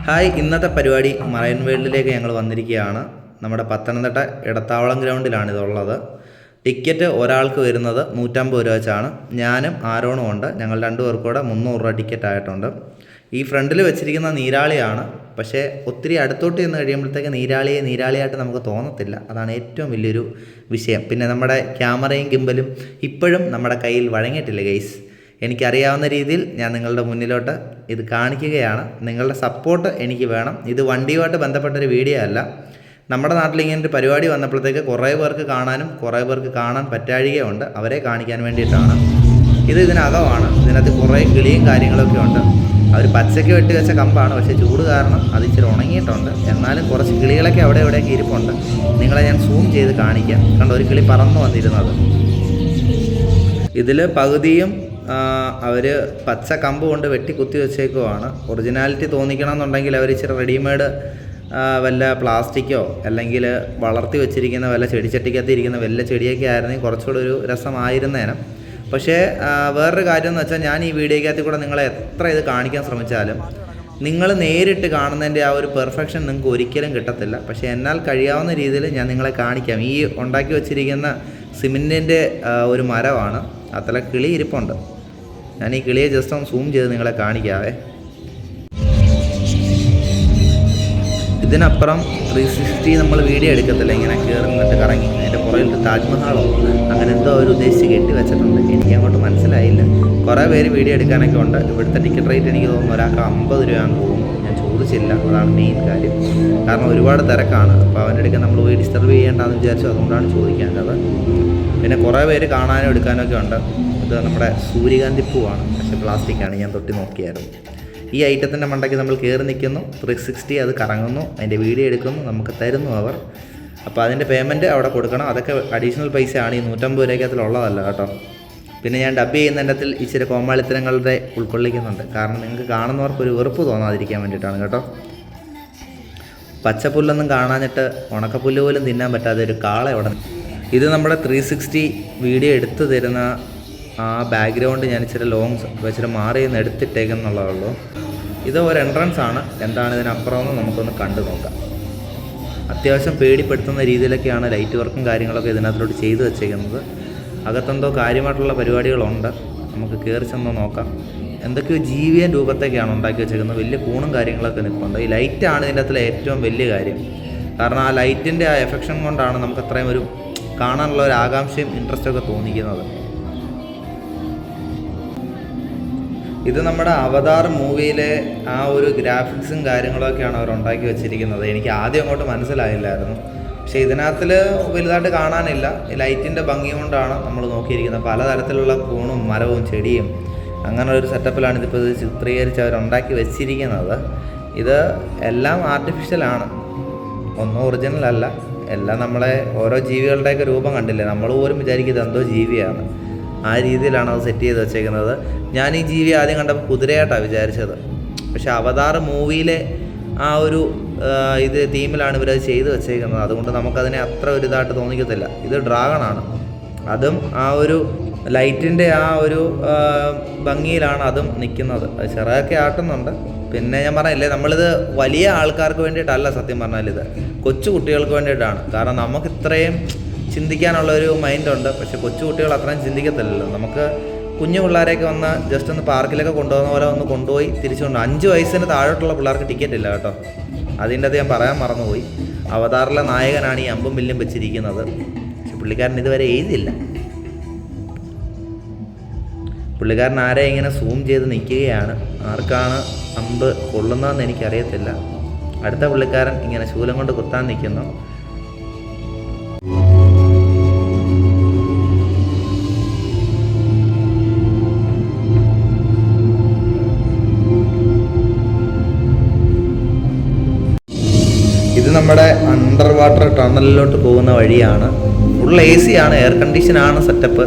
Hi, ഇന്നത്തെ പരിപാടി marine വേൾഡിലേക്ക് ഞങ്ങൾ വന്നിരിക്കുകയാണ്. നമ്മുടെ പത്തനംതിട്ട ഇടത്താവളം ഗ്രൗണ്ടിലാണ് ഇതുള്ളത്. ടിക്കറ്റ് ഒരാൾക്ക് വരുന്നത് 150 രൂപ വെച്ചാണ്. ഞാനും ആരോണും ഉണ്ട്. ഞങ്ങൾ രണ്ടുപേർക്കും കൂടെ 300 രൂപ ടിക്കറ്റ് ആയിട്ടുണ്ട്. ഈ ഫ്രണ്ടിൽ വെച്ചിരിക്കുന്ന നീരാളിയാണ്. പക്ഷേ ഒത്തിരി അടുത്തോട്ട് ചെന്ന് കഴിയുമ്പോഴത്തേക്ക് നീരാളിയായിട്ട് നമുക്ക് തോന്നത്തില്ല. അതാണ് ഏറ്റവും വലിയൊരു വിഷയം. പിന്നെ നമ്മുടെ ക്യാമറയും ഗിംബലും ഇപ്പോഴും നമ്മുടെ കയ്യിൽ വഴങ്ങിയിട്ടില്ല ഗൈസ്. എനിക്കറിയാവുന്ന രീതിയിൽ ഞാൻ നിങ്ങളുടെ മുന്നിലോട്ട് ഇത് കാണിക്കുകയാണ്. നിങ്ങളുടെ സപ്പോർട്ട് എനിക്ക് വേണം. ഇത് വണ്ടിയുമായിട്ട് ബന്ധപ്പെട്ടൊരു വീഡിയോ അല്ല. നമ്മുടെ നാട്ടിൽ ഇങ്ങനൊരു പരിപാടി വന്നപ്പോഴത്തേക്ക് കുറേ പേർക്ക് കാണാനും കുറേ പേർക്ക് കാണാൻ പറ്റാഴികയുണ്ട്. അവരെ കാണിക്കാൻ വേണ്ടിയിട്ടാണ്. ഇതിനകമാണ്. ഇതിനകത്ത് കുറേ കിളിയും കാര്യങ്ങളൊക്കെ ഉണ്ട്. അവർ പച്ചയ്ക്ക് വെട്ടി വെച്ച കമ്പാണ്. പക്ഷേ ചൂട് കാരണം അത് ഇച്ചിരി ഉണങ്ങിയിട്ടുണ്ട്. എന്നാലും കുറച്ച് കിളികളൊക്കെ അവിടെ ഇവിടെയൊക്കെ ഇരിപ്പുണ്ട്. നിങ്ങളെ ഞാൻ സൂം ചെയ്ത് കാണിക്കാം. കണ്ടോ, ഒരു കിളി പറന്നു വന്നിരുന്നത്. ഇതിൽ പകുതിയും അവർ പച്ച കമ്പ് കൊണ്ട് വെട്ടി കുത്തി വെച്ചേക്കുവാണ്. ഒറിജിനാലിറ്റി തോന്നിക്കണം എന്നുണ്ടെങ്കിൽ അവർ ഇച്ചിരി റെഡിമെയ്ഡ് വല്ല പ്ലാസ്റ്റിക്കോ അല്ലെങ്കിൽ വളർത്തി വെച്ചിരിക്കുന്ന വല്ല ചെടിച്ചട്ടിക്കകത്ത് ഇരിക്കുന്ന വല്ല ചെടിയൊക്കെ ആയിരുന്നെങ്കിൽ കുറച്ചുകൂടെ ഒരു രസമായിരുന്നേനെ. പക്ഷേ വേറൊരു കാര്യം എന്ന് വെച്ചാൽ, ഞാൻ ഈ വീഡിയോക്കകത്ത് കൂടെ നിങ്ങളെ എത്ര ഇത് കാണിക്കാൻ ശ്രമിച്ചാലും നിങ്ങൾ നേരിട്ട് കാണുന്നതിൻ്റെ ആ ഒരു പെർഫെക്ഷൻ നിങ്ങൾക്ക് ഒരിക്കലും കിട്ടത്തില്ല. പക്ഷേ എന്നാൽ കഴിയാവുന്ന രീതിയിൽ ഞാൻ നിങ്ങളെ കാണിക്കാം. ഈ ഉണ്ടാക്കി വെച്ചിരിക്കുന്ന സിമെൻറ്റിൻ്റെ ഒരു മരമാണ്. അത്ര കിളി ഇരിപ്പുണ്ട്. ഞാൻ ഈ കിളിയെ ജസ്റ്റ് ഒന്ന് സൂം ചെയ്ത് നിങ്ങളെ കാണിക്കാവേ. ഇതിനപ്പുറം 360 നമ്മൾ വീഡിയോ എടുക്കത്തില്ല. ഇങ്ങനെ കയറി നിന്നിട്ട് കറങ്ങി അതിൻ്റെ പുറകിൽ താജ്മഹാളോ അങ്ങനെ എന്തോ അവർ ഉദ്ദേശിച്ച് കെട്ടി വെച്ചിട്ടുണ്ട്. എനിക്ക് അങ്ങോട്ട് മനസ്സിലായില്ല. കുറേ പേര് വീഡിയോ എടുക്കാനൊക്കെ ഉണ്ട്. ഇവിടുത്തെ ടിക്കറ്റ് റേറ്റ് എനിക്ക് തോന്നുന്നു ഒരാൾക്ക് 50 രൂപയാണെന്ന് തോന്നുന്നു. ഞാൻ ചോദിച്ചില്ല, അതാണ് മെയിൻ കാര്യം. കാരണം ഒരുപാട് തിരക്കാണ്. അപ്പോൾ അവൻ്റെ അടുത്ത് നമ്മൾ പോയി ഡിസ്റ്റർബ് ചെയ്യേണ്ടെന്ന് വിചാരിച്ചു. അതുകൊണ്ടാണ് ചോദിക്കേണ്ടത്. പിന്നെ കുറേ പേര് കാണാനും എടുക്കാനൊക്കെ ഉണ്ട്. ഇത് നമ്മുടെ സൂര്യകാന്തി പൂവാണ്. പക്ഷേ പ്ലാസ്റ്റിക്കാണ്. ഞാൻ തൊട്ടി നോക്കിയായിരുന്നു. ഈ ഐറ്റത്തിൻ്റെ മണ്ടയ്ക്ക് നമ്മൾ കയറി നിൽക്കുന്നു. 360 അത് കറങ്ങുന്നു. അതിൻ്റെ വീഡിയോ എടുക്കുന്നു. നമുക്ക് തരുന്നു അവർ. അപ്പോൾ അതിൻ്റെ പേയ്മെൻറ്റ് അവിടെ കൊടുക്കണം. അതൊക്കെ അഡീഷണൽ പൈസയാണ്. ഈ 150 രൂപയ്ക്കകത്തിലുള്ളതല്ല കേട്ടോ. പിന്നെ ഞാൻ ഡബ് ചെയ്യുന്നതിൻ്റെ ഇച്ചിരി കോമാളിത്തരങ്ങളുടെ ഉൾക്കൊള്ളിക്കുന്നുണ്ട്. കാരണം നിങ്ങൾക്ക് കാണുന്നവർക്ക് ഒരു വെറുപ്പ് തോന്നാതിരിക്കാൻ വേണ്ടിയിട്ടാണ് കേട്ടോ. പച്ചപ്പുല്ലൊന്നും കാണാഞ്ഞിട്ട് ഉണക്കപ്പുല്ല് പോലും തിന്നാൻ പറ്റാതെ ഒരു കാള അവിടെ. ഇത് നമ്മുടെ 360 വീഡിയോ എടുത്തു തരുന്ന ആ ബാക്ക്ഗ്രൗണ്ട് ഞാൻ ഇച്ചിരി ലോങ് വെച്ചിട്ട് മാറി നിന്ന് എടുത്തിട്ടേക്കെന്നുള്ളതുള്ളൂ. ഇത് ഒരു എൻട്രൻസ് ആണ്. എന്താണ് ഇതിനപ്പുറമെന്ന് നമുക്കൊന്ന് കണ്ടു നോക്കാം. അത്യാവശ്യം പേടിപ്പെടുത്തുന്ന രീതിയിലൊക്കെയാണ് ലൈറ്റ് വർക്കും കാര്യങ്ങളൊക്കെ ഇതിനകത്തോട്ട് ചെയ്തു വെച്ചേക്കുന്നത്. അകത്തെന്തോ കാര്യമായിട്ടുള്ള പരിപാടികളുണ്ട്. നമുക്ക് കയറി ചെന്ന് നോക്കാം. എന്തൊക്കെയോ ജീവിയൻ രൂപത്തൊക്കെയാണ് ഉണ്ടാക്കി വെച്ചേക്കുന്നത്. വലിയ കൂണും കാര്യങ്ങളൊക്കെ നിൽപ്പുണ്ട്. ഈ ലൈറ്റാണ് ഇതിൻ്റെ അകത്തുള്ള ഏറ്റവും വലിയ കാര്യം. കാരണം ആ ലൈറ്റിൻ്റെ ആ എഫക്ഷൻ കൊണ്ടാണ് നമുക്ക് അത്രയും ഒരു കാണാനുള്ള ഒരു ആകാംക്ഷയും ഇൻട്രസ്റ്റൊക്കെ തോന്നിക്കുന്നത്. ഇത് നമ്മുടെ അവതാർ മൂവിയിലെ ആ ഒരു ഗ്രാഫിക്സും കാര്യങ്ങളൊക്കെയാണ് അവർ ഉണ്ടാക്കി വെച്ചിരിക്കുന്നത്. എനിക്ക് ആദ്യം അങ്ങോട്ട് മനസ്സിലായില്ലായിരുന്നു. പക്ഷേ ഇതിനകത്തിൽ വലുതായിട്ട് കാണാനില്ല. ലൈറ്റിൻ്റെ ഭംഗി കൊണ്ടാണ് നമ്മൾ നോക്കിയിരിക്കുന്നത്. പലതരത്തിലുള്ള കൂണും മരവും ചെടിയും അങ്ങനെ ഒരു സെറ്റപ്പിലാണ് ഇതിപ്പോൾ ഇത് ചിത്രീകരിച്ച് അവരുണ്ടാക്കി വെച്ചിരിക്കുന്നത്. ഇത് എല്ലാം ആർട്ടിഫിഷ്യലാണ്, ഒന്നും ഒറിജിനൽ അല്ല. എല്ലാം നമ്മളെ ഓരോ ജീവികളുടെയൊക്കെ രൂപം കണ്ടില്ലേ, നമ്മൾ പോലും വിചാരിക്കുന്നത് എന്തോ ജീവിയാണ്. ആ രീതിയിലാണ് അത് സെറ്റ് ചെയ്ത് വെച്ചേക്കുന്നത്. ഞാൻ ഈ ജീവി ആദ്യം കണ്ടപ്പോൾ കുതിരയായിട്ടാണ് വിചാരിച്ചത്. പക്ഷേ അവതാർ മൂവിയിലെ ആ ഒരു ഇത് തീമിലാണ് ഇവരത് ചെയ്ത് വെച്ചേക്കുന്നത്. അതുകൊണ്ട് നമുക്കതിനെ അത്ര ഒരു ഇതായിട്ട് തോന്നിക്കത്തില്ല. ഇത് ഡ്രാഗണാണ്. അതും ആ ഒരു ലൈറ്റിൻ്റെ ആ ഒരു ഭംഗിയിലാണ് അതും നിൽക്കുന്നത്. അത് ചെറുതൊക്കെ ആട്ടുന്നുണ്ട്. പിന്നെ ഞാൻ പറഞ്ഞില്ലേ, നമ്മളിത് വലിയ ആൾക്കാർക്ക് വേണ്ടിയിട്ടല്ല സത്യം പറഞ്ഞാൽ. ഇത് കൊച്ചു കുട്ടികൾക്ക് വേണ്ടിയിട്ടാണ്. കാരണം നമുക്ക് ഇത്രയും ചിന്തിക്കാനുള്ളൊരു മൈൻഡുണ്ട്. പക്ഷേ കൊച്ചു കുട്ടികൾ അത്രയും ചിന്തിക്കത്തില്ലല്ലോ. നമുക്ക് കുഞ്ഞു പിള്ളേരെയൊക്കെ വന്ന് ജസ്റ്റ് ഒന്ന് പാർക്കിലൊക്കെ കൊണ്ടുപോകുന്ന പോലെ ഒന്ന് കൊണ്ടുപോയി തിരിച്ചുകൊണ്ട് 5 വയസ്സിന് താഴോട്ടുള്ള പിള്ളേർക്ക് ടിക്കറ്റ് ഇല്ല കേട്ടോ. അതിൻ്റെ അത് ഞാൻ പറയാൻ മറന്നുപോയി. അവതാറിലെ നായകനാണ് ഈ അമ്പും വില്ലും വെച്ചിരിക്കുന്നത്. പക്ഷെ പുള്ളിക്കാരൻ ഇതുവരെ എഴുതില്ല. പുള്ളിക്കാരൻ ആരെ ഇങ്ങനെ സൂം ചെയ്ത് നിൽക്കുകയാണ്. ആർക്കാണ് അമ്പ് കൊള്ളുന്നതെന്ന് എനിക്കറിയത്തില്ല. അടുത്ത പുള്ളിക്കാരൻ ഇങ്ങനെ ശൂലം കൊണ്ട് കുത്താൻ നിൽക്കുന്നു. ഇത് നമ്മുടെ അണ്ടർ വാട്ടർ ടണലിലോട്ട് പോകുന്ന വഴിയാണ്. ഫുൾ AC ആണ്, എയർ കണ്ടീഷനാണ് സെറ്റപ്പ്.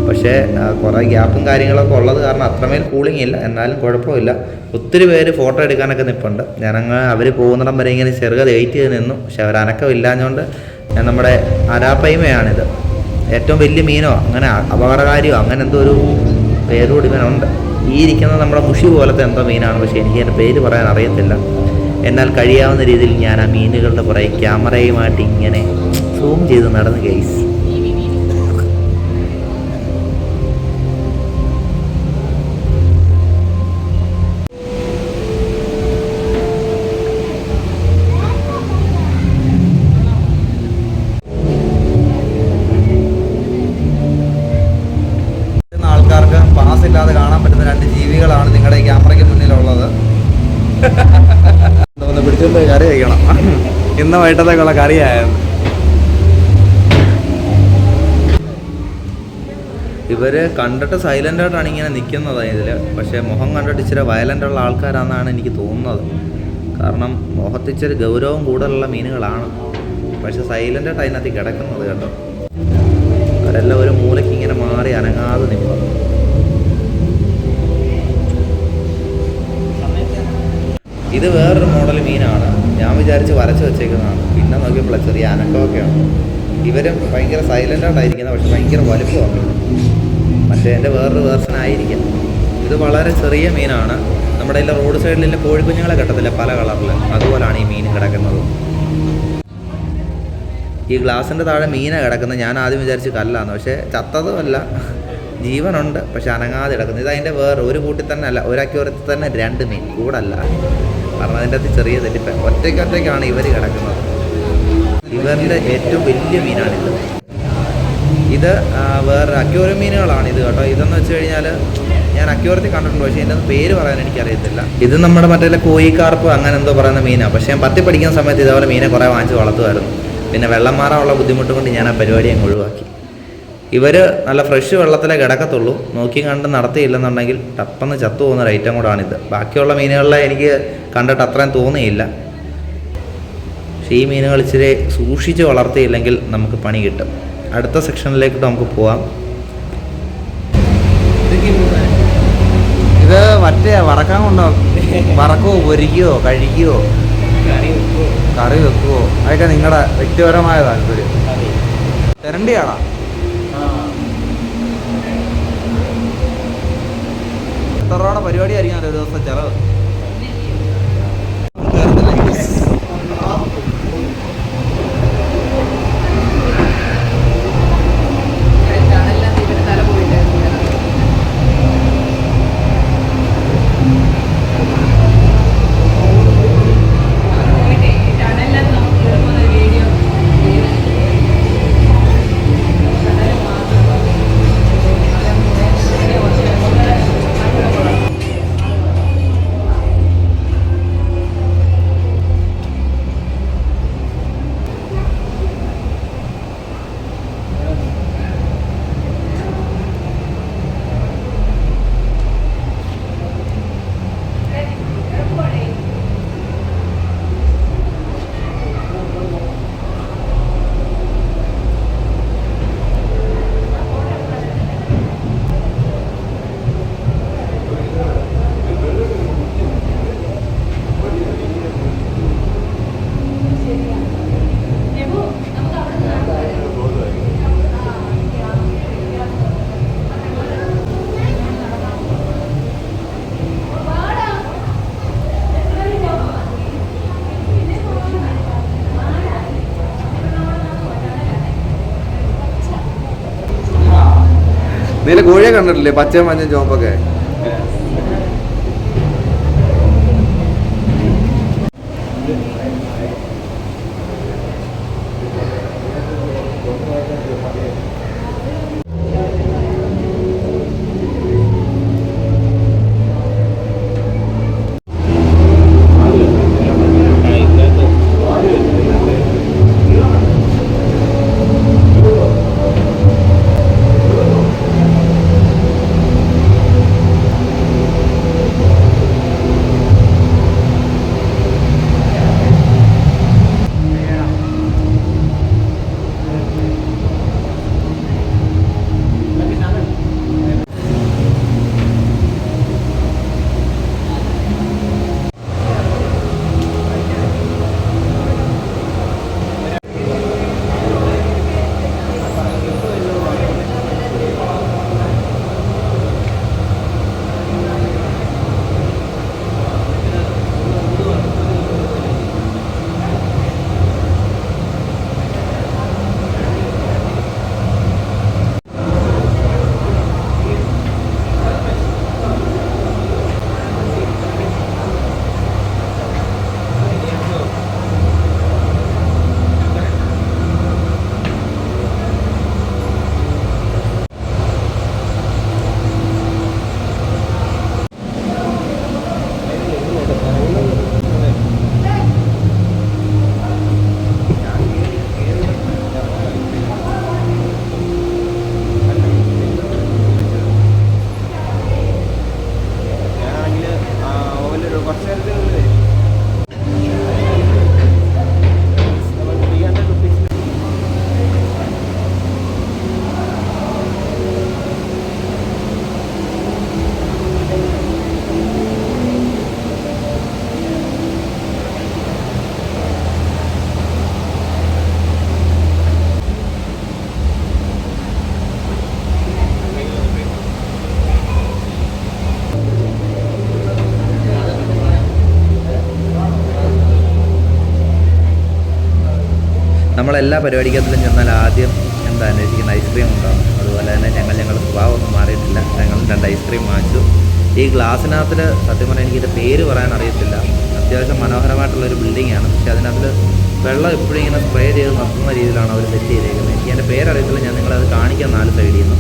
പക്ഷേ കുറേ ഗ്യാപ്പും കാര്യങ്ങളൊക്കെ ഉള്ളത് കാരണം അത്രമേൽ കൂളിംഗ് ഇല്ല. എന്നാലും കുഴപ്പമില്ല. ഒത്തിരി പേര് ഫോട്ടോ എടുക്കാനൊക്കെ നിൽപ്പുണ്ട്. ഞാനങ്ങ് അവർ പോകുന്നിടം വരെ ഇങ്ങനെ ചെറുകെ വെയിറ്റ് ചെയ്ത് നിന്നു. പക്ഷെ അവരനക്കം ഇല്ലാഞ്ഞുകൊണ്ട് ഞാൻ നമ്മുടെ അരാപ്പൈമയാണിത്. ഏറ്റവും വലിയ മീനോ അങ്ങനെ അപകടകാരിയോ അങ്ങനെ എന്തോ ഒരു പേരോട് ഇവനുണ്ട്. ഈ ഇരിക്കുന്നത് നമ്മുടെ മുഷി പോലത്തെ എന്തോ മീനാണ്. പക്ഷേ എനിക്ക് അതിൻ്റെ പേര് പറയാൻ അറിയത്തില്ല. എന്നാൽ കഴിയാവുന്ന രീതിയിൽ ഞാൻ ആ മീനുകളുടെ പുറകെ ക്യാമറയുമായിട്ട് ഇങ്ങനെ സൂം ചെയ്ത് നടന്നു ഗൈസ്. ആൾക്കാർക്ക് പാസ് ഇല്ലാതെ കാണാൻ പറ്റുന്ന 2 ജീവികളാണ് നിങ്ങളുടെ ക്യാമറയ്ക്ക് മുന്നിലുള്ളത്. ഒന്ന് പിടിച്ചോണ്ട് കറി വയ്ക്കണം. ഇന്ന് വൈകിട്ടത്തേക്കുള്ള കറിയായത്. ഇവര് കണ്ടിട്ട് സൈലന്റ് ആയിട്ടാണ് ഇങ്ങനെ നിൽക്കുന്നത് ഇതിൽ. പക്ഷേ മുഖം കണ്ടിട്ട് ഇച്ചിരി വയലന്റ് ഉള്ള ആൾക്കാരാണെന്നാണ് എനിക്ക് തോന്നുന്നത്. കാരണം മുഖത്തിച്ചിരി ഗൗരവം കൂടുതലുള്ള മീനുകളാണ്. പക്ഷെ സൈലന്റ് ആയിട്ട് അതിനകത്ത് കിടക്കുന്നത് കേട്ടോ. അവരെല്ലാം ഒരു മൂലയ്ക്ക് ഇങ്ങനെ മാറി അനങ്ങാതെ നിൽക്കും. ഇത് വേറൊരു മോഡൽ മീനാണ്. ഞാൻ വിചാരിച്ച് വരച്ച് വെച്ചേക്കുന്നതാണ്. പിന്നെ നോക്കിയപ്പോൾ ചെറിയ അനക്കമൊക്കെയാണ്. ഇവരും ഭയങ്കര സൈലൻ്റായിട്ടായിരിക്കുന്നത്. പക്ഷെ ഭയങ്കര വലുപ്പമാണ്. മറ്റേ എൻ്റെ വേറൊരു വേർഷൻ ആയിരിക്കാം. ഇത് വളരെ ചെറിയ മീനാണ്. നമ്മുടെ ഇതിൽ റോഡ് സൈഡിലെ കോഴിക്കുഞ്ഞുങ്ങളെ കിട്ടത്തില്ല പല കളറിൽ, അതുപോലാണ് ഈ മീൻ കിടക്കുന്നത്. ഈ ഗ്ലാസിൻ്റെ താഴെ മീനാണ് കിടക്കുന്നത്. ഞാൻ ആദ്യം വിചാരിച്ച് കല്ലാന്ന്. പക്ഷേ ചത്തതുമല്ല, ജീവനുണ്ട്. പക്ഷെ അനങ്ങാതെ കിടക്കുന്നത്. ഇത് അതിൻ്റെ വേറെ ഒരു കൂട്ടിൽ തന്നെ അല്ല, ഒരു അക്വേറിയത്തിൽ തന്നെ 2 മീൻ കൂടല്ല. കാരണം അതിൻ്റെ അകത്ത് ചെറിയ തെറ്റിപ്പ്. ഒറ്റയ്ക്കാണ് ഇവർ കിടക്കുന്നത്. ഇവരുടെ ഏറ്റവും വലിയ മീനാണിത്. ഇത് വേറെ അക്വേറിയം മീനുകളാണ് ഇത് കേട്ടോ. ഇതെന്ന് വെച്ച് കഴിഞ്ഞാൽ ഞാൻ അക്വേറിയത്തിൽ കണ്ടിട്ടുണ്ട്. പക്ഷേ ഇതിൻ്റെ പേര് പറയാൻ എനിക്കറിയത്തില്ല. ഇത് നമ്മുടെ മറ്റേ കോയിക്കാർപ്പ് അങ്ങനെ എന്തോ പറയുന്ന മീനാണ്. പക്ഷേ ഞാൻ 10 പഠിക്കുന്ന സമയത്ത് ഇതേപോലെ മീനെ കുറേ വാങ്ങിച്ച് വളർത്തുമായിരുന്നു. പിന്നെ വെള്ളം മാറാനുള്ള ബുദ്ധിമുട്ട് കൊണ്ട് ഞാൻ ആ പരിപാടി അങ്ങ് ഒഴിവാക്കി. ഇവർ നല്ല ഫ്രഷ് വെള്ളത്തിലേ കിടക്കത്തുള്ളൂ. നോക്കി കണ്ട് നടത്തിയില്ലെന്നുണ്ടെങ്കിൽ ടപ്പെന്ന് ചത്തു പോകുന്ന ഒരു ഐറ്റം കൂടാണിത്. ബാക്കിയുള്ള മീനുകളിലെ എനിക്ക് കണ്ടിട്ട് അത്രയും തോന്നിയില്ല. പക്ഷേ ഈ മീനുകൾ ഇച്ചിരി സൂക്ഷിച്ച് വളർത്തിയില്ലെങ്കിൽ നമുക്ക് പണി കിട്ടും. അടുത്ത സെക്ഷനിലേക്ക് നമുക്ക് പോവാം. ഇത് മറ്റേ വറക്കാൻ കൊണ്ടോ? വറക്കുവോ, പൊരിക്കുവോ, കഴിക്കുവോ, കറി വെക്കുവോ? അതൊക്കെ നിങ്ങളുടെ വ്യക്തിപരമായ താല്പര്യം. തെരണ്ടിയാണോ? എത്ര രൂപയുടെ പരിപാടിയായിരിക്കും ഒരു ദിവസം ചിലവ്? നീല കോഴിയെ കണ്ടിട്ടില്ലേ? പച്ച മഞ്ഞ ചോപ്പൊക്കെ. നമ്മളെല്ലാ പരിപാടിക്കത്തിലും ചെന്നാൽ ആദ്യം എന്താ അന്വേഷിക്കുന്ന ഐസ്ക്രീം ഉണ്ടാകും. അതുപോലെ തന്നെ ഞങ്ങളുടെ സ്വഭാവമൊന്നും മാറിയിട്ടില്ല. ഞങ്ങൾ 2 ഐസ്ക്രീം വാങ്ങിച്ചു. ഈ ഗ്ലാസ്സിനകത്തിൽ സത്യം പറഞ്ഞാൽ എനിക്കിത് പേര് പറയാൻ അറിയത്തില്ല. അത്യാവശ്യം മനോഹരമായിട്ടുള്ളൊരു ബിൽഡിങ്ങാണ്. പക്ഷേ അതിനകത്ത് വെള്ളം എപ്പോഴും ഇങ്ങനെ സ്പ്രേ ചെയ്ത് നിർത്തുന്ന രീതിയിലാണ് അവർ സെറ്റ് ചെയ്തേക്കുന്നത്. എനിക്ക് അതിൻ്റെ പേരറിയത്തില്ല. ഞാൻ നിങ്ങളത് കാണിക്കാം 4 സൈഡിൽ നിന്ന്.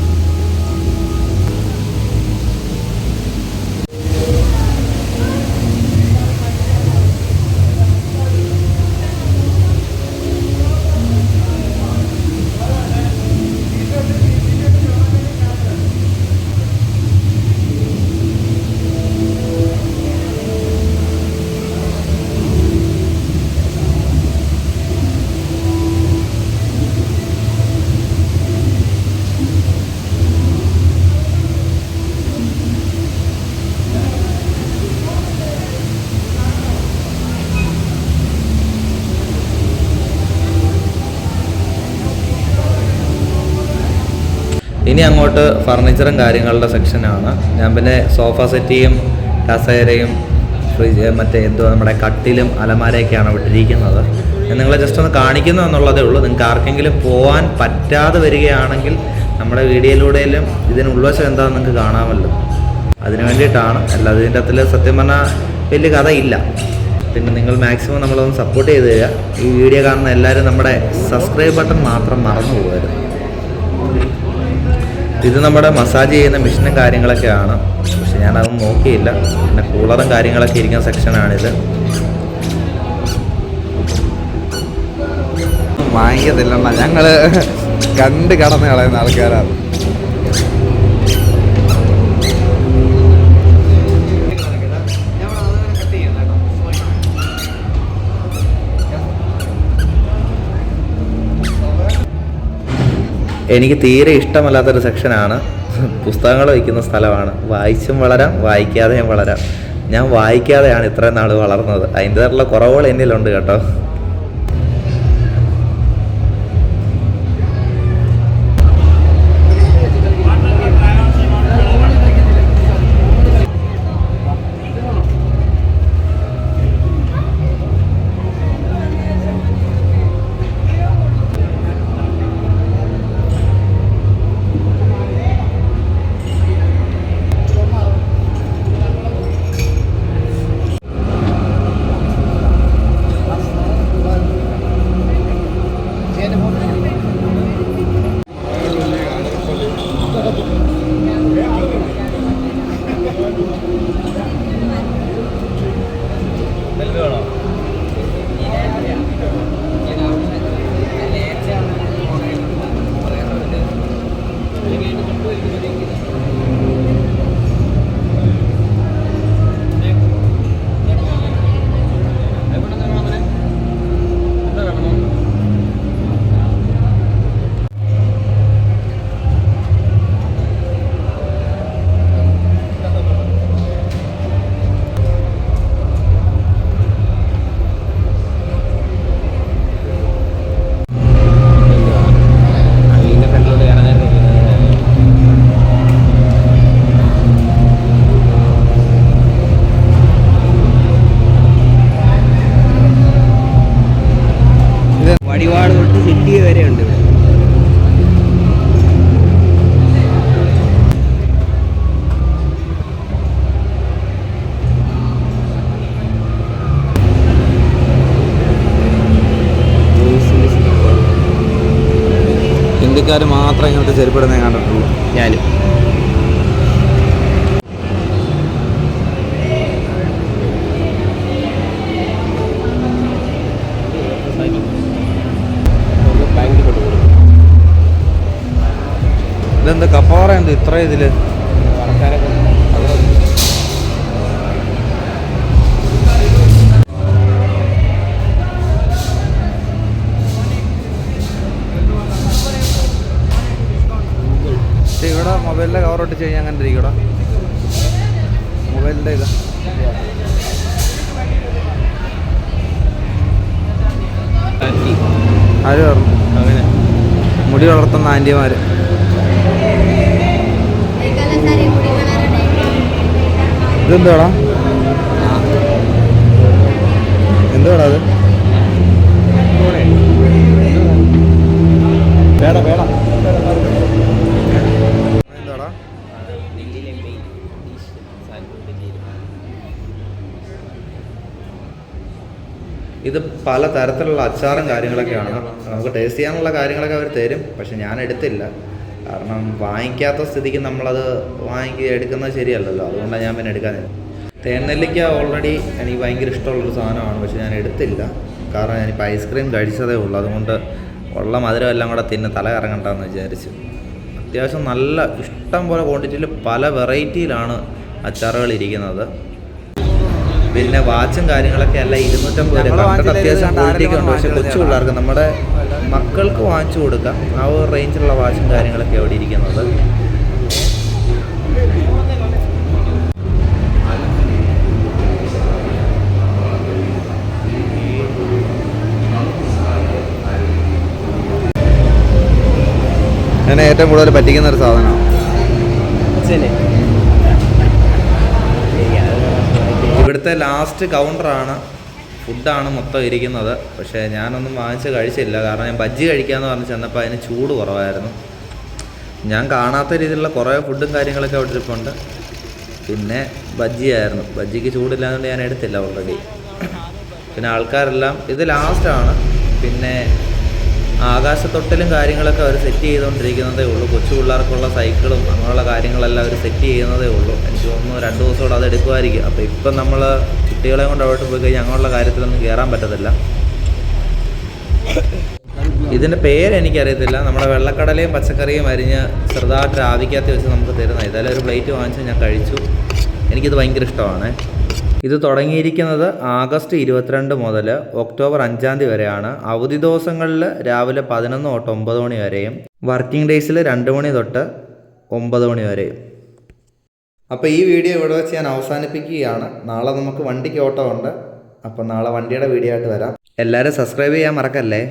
ഇനി അങ്ങോട്ട് ഫർണിച്ചറും കാര്യങ്ങളുടെ സെക്ഷനാണ്. ഞാൻ പിന്നെ സോഫ സെറ്റിയും കസേരയും ഫ്രിഡ്ജ് നമ്മുടെ കട്ടിലും അലമാരയൊക്കെയാണ് വിട്ടിരിക്കുന്നത്. ഞാൻ നിങ്ങളെ ജസ്റ്റ് ഒന്ന് കാണിക്കുന്നു എന്നുള്ളതേ ഉള്ളൂ. നിങ്ങൾക്ക് ആർക്കെങ്കിലും പോകാൻ പറ്റാതെ വരികയാണെങ്കിൽ നമ്മുടെ വീഡിയോയിലൂടെയും ഇതിന് ഉൾവശം എന്താണെന്ന് നിങ്ങൾക്ക് കാണാമല്ലോ. അതിന് വേണ്ടിയിട്ടാണ്. അല്ലാതെ ഇതിൻ്റെ അകത്തിൽ സത്യം പറഞ്ഞാൽ വലിയ കഥയില്ല. പിന്നെ നിങ്ങൾ മാക്സിമം നമ്മളൊന്ന് സപ്പോർട്ട് ചെയ്ത് തരിക. ഈ വീഡിയോ കാണുന്ന എല്ലാവരും നമ്മുടെ സബ്സ്ക്രൈബ് ബട്ടൺ മാത്രം മറന്നു പോകരുത്. ഇത് നമ്മുടെ മസാജ് ചെയ്യുന്ന മെഷീനും കാര്യങ്ങളൊക്കെയാണ്. പക്ഷെ ഞാനതൊന്നും നോക്കിയില്ല. പിന്നെ കൂളറും കാര്യങ്ങളൊക്കെ ഇരിക്കുന്ന സെക്ഷനാണിത്. വാങ്ങിക്കത്തില്ലണ്ണ, ഞങ്ങൾ കണ്ട് കടന്ന് കളയുന്ന ആൾക്കാരാണ്. എനിക്ക് തീരെ ഇഷ്ടമല്ലാത്തൊരു സെക്ഷനാണ്. പുസ്തകങ്ങൾ വയ്ക്കുന്ന സ്ഥലമാണ്. വായിച്ചും വളരാം, വായിക്കാതെയും വളരാം. ഞാൻ വായിക്കാതെയാണ് ഇത്രയും നാൾ വളർന്നത്. അതിൻ്റെതായിട്ടുള്ള കുറവുകൾ എന്നിലുണ്ട് കേട്ടോ. വടിവാട് തൊട്ട് സിറ്റി വരെ ഉണ്ട്. ഇന്ത്യക്കാർ മാത്രം ഇങ്ങോട്ട് ചെരുപ്പിടുന്നേ കണ്ടിട്ടുള്ളൂ ഞാനും. ഇതെന്താ കപ്പാറ എന്ത് ഇത്ര ഇതില് ഇവിടെ മൊബൈലിൻ്റെ കവർ ഒട്ടിച്ച് കഴിഞ്ഞാൽ അങ്ങനെ ഇരിക്കൂടാ. മൊബൈലിൻ്റെ ഇതാ ആര് പറഞ്ഞു? അങ്ങനെ മുടി വളർത്തുന്ന ആൻറ്റിമാർ. ഇതെന്താടാ? എന്തുവാടാ അത്? ഇത് പല തരത്തിലുള്ള അച്ചാറും കാര്യങ്ങളൊക്കെയാണ്. നമുക്ക് ടേസ്റ്റ് ചെയ്യാനുള്ള കാര്യങ്ങളൊക്കെ അവർ തരും, പക്ഷെ ഞാൻ എടുത്തില്ല. കാരണം വാങ്ങിക്കാത്ത സ്ഥിതിക്ക് നമ്മളത് എടുക്കുന്നത് ശരിയല്ലല്ലോ. അതുകൊണ്ടാണ് ഞാൻ പിന്നെ എടുക്കാനില്ല. തേൻനെല്ലിക്ക ഓൾറെഡി എനിക്ക് ഭയങ്കര ഇഷ്ടമുള്ളൊരു സാധനമാണ്, പക്ഷെ ഞാൻ എടുത്തില്ല. കാരണം ഞാനിപ്പോൾ ഐസ്ക്രീം കഴിച്ചതേ ഉള്ളൂ. അതുകൊണ്ട് ഉള്ള മധുരം എല്ലാം കൂടെ തിന്ന് തല കറങ്ങണ്ടെന്ന് വിചാരിച്ചു. അത്യാവശ്യം നല്ല ഇഷ്ടം പോലെ ക്വാണ്ടിറ്റിയിൽ പല വെറൈറ്റിയിലാണ് അച്ചാറുകൾ ഇരിക്കുന്നത്. പിന്നെ വാച്ചും കാര്യങ്ങളൊക്കെ അല്ല 250 രൂപ കണ്ടിട്ട് അത്യാവശ്യം ക്വാളിറ്റിയൊക്കെ ഉണ്ട്. പക്ഷേ കൊച്ചു പിള്ളേർക്ക് നമ്മുടെ മക്കൾക്ക് വാങ്ങിച്ചു കൊടുക്കാം. ആ ഒരു റേഞ്ചിലുള്ള വാച്ചും കാര്യങ്ങളൊക്കെ അവിടെ ഇരിക്കുന്നത്. എന്നെ ഏറ്റവും കൂടുതൽ പറ്റിക്കുന്ന ഒരു സാധനമാണ്. ഇവിടുത്തെ ലാസ്റ്റ് കൗണ്ടറാണ്. ഫുഡാണ് മൊത്തം ഇരിക്കുന്നത്. പക്ഷേ ഞാനൊന്നും വാങ്ങിച്ച് കഴിച്ചില്ല. കാരണം ഞാൻ ബജ്ജി കഴിക്കാമെന്ന് പറഞ്ഞ് ചെന്നപ്പോൾ അതിന് ചൂട് കുറവായിരുന്നു. ഞാൻ കാണാത്ത രീതിയിലുള്ള കുറേ ഫുഡും കാര്യങ്ങളൊക്കെ അവിടെ ഇരിപ്പുണ്ട്. പിന്നെ ബജ്ജിയായിരുന്നു. ബജ്ജിക്ക് ചൂടില്ലാത്തതുകൊണ്ട് ഞാൻ എടുത്തില്ല ഓൾറെഡി. പിന്നെ ആൾക്കാരെല്ലാം ഇത് ലാസ്റ്റാണ്. പിന്നെ ആകാശത്തൊട്ടിലും കാര്യങ്ങളൊക്കെ അവർ സെറ്റ് ചെയ്തുകൊണ്ടിരിക്കുന്നതേ ഉള്ളൂ. കൊച്ചു പിള്ളേർക്കുള്ള സൈക്കിളും അങ്ങനെയുള്ള കാര്യങ്ങളെല്ലാം അവർ സെറ്റ് ചെയ്യുന്നതേ ഉള്ളൂ. എനിക്ക് തോന്നുന്നു 2 ദിവസത്തോടെ അത് എടുക്കുമായിരിക്കും. അപ്പോൾ ഇപ്പം നമ്മൾ കുട്ടികളെ കൊണ്ട് അവിടെ പോയി കഴിഞ്ഞാൽ അങ്ങനെയുള്ള കാര്യത്തിലൊന്നും കയറാൻ പറ്റത്തില്ല. ഇതിൻ്റെ പേരെനിക്കറിയത്തില്ല. നമ്മുടെ വെള്ളക്കടലയും പച്ചക്കറിയും അരിഞ്ഞ് ചെറുതായിട്ട് ആവിക്കകത്ത് വെച്ച് നമുക്ക് തരുന്നത്. ഇതെല്ലാം ഒരു പ്ലേറ്റ് വാങ്ങിച്ച് ഞാൻ കഴിച്ചു. എനിക്കിത് ഭയങ്കര ഇഷ്ടമാണ്. ഇത് തുടങ്ങിയിരിക്കുന്നത് ആഗസ്റ്റ് 22 മുതൽ ഒക്ടോബർ 5 വരെയാണ്. അവധി ദിവസങ്ങളിൽ രാവിലെ 11 തൊട്ട് 9 മണി വരെയും വർക്കിംഗ് ഡേയ്സിൽ 2 മണി തൊട്ട് 9 മണി വരെയും. അപ്പോൾ ഈ വീഡിയോ ഇവിടെ വെച്ച് ഞാൻ അവസാനിപ്പിക്കുകയാണ്. നാളെ നമുക്ക് വണ്ടിക്ക് ഓട്ടം ഉണ്ട്. അപ്പോൾ നാളെ വണ്ടിയുടെ വീഡിയോ ആയിട്ട് വരാം. എല്ലാവരും സബ്സ്ക്രൈബ് ചെയ്യാൻ മറക്കല്ലേ.